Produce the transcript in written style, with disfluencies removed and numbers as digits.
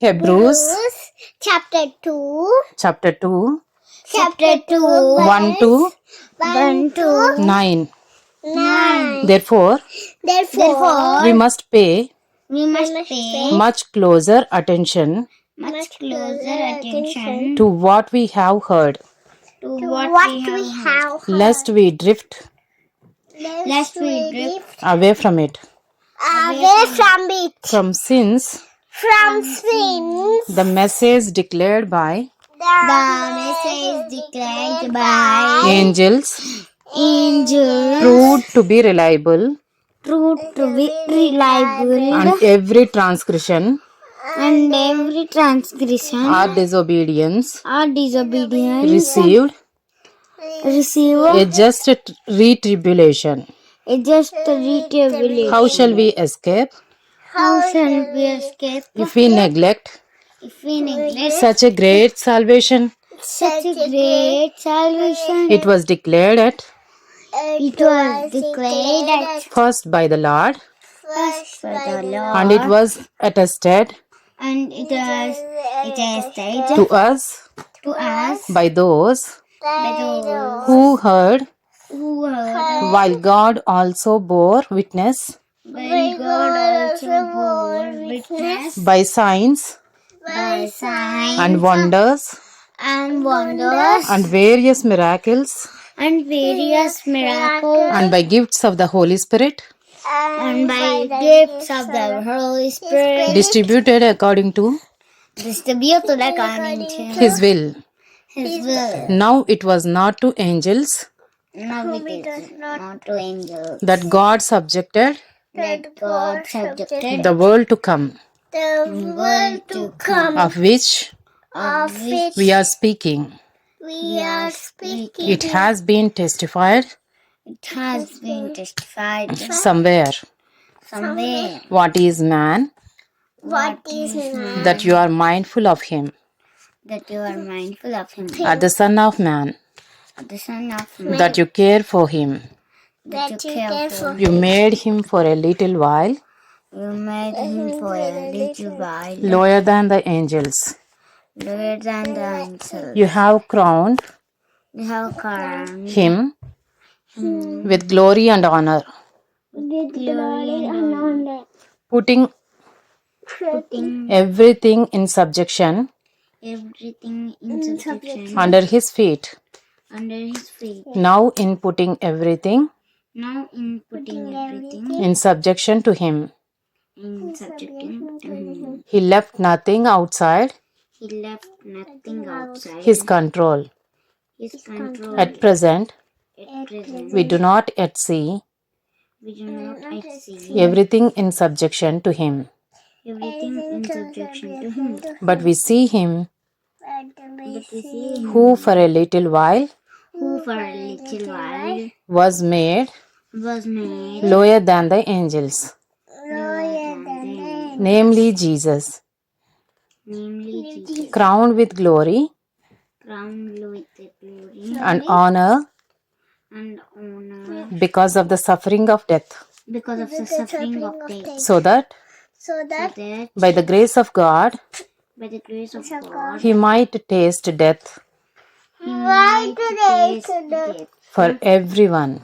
Hebrews chapter 2, chapter 2, 1 to 9. 9. Therefore, we must pay much closer attention to what we have heard, lest we drift away from it. From sins, the message declared by angels proved to be reliable, and every transgression or disobedience received a just retribution. How shall we escape if we neglect such a great salvation? It was declared at first by the Lord, and it was attested to us by those who heard, while God also bore witness by signs and wonders and various miracles and by gifts of the Holy Spirit distributed according to His will. Now it was not to angels that God subjected the world to come, of which we are speaking. It has been testified somewhere. What is man? That you are mindful of him. Are the Son of Man, that you care for him. You made him for a little while lower than the angels. You have crowned him with glory and honor, putting everything in subjection under his feet. Now in putting everything in subjection to him, he left nothing outside his control. At present, we do not yet see everything in subjection to him, but we see him who for a little while was made lower than the angels, namely Jesus, crowned with glory and honor because of the suffering of death, so that by the grace of God he might taste death for everyone.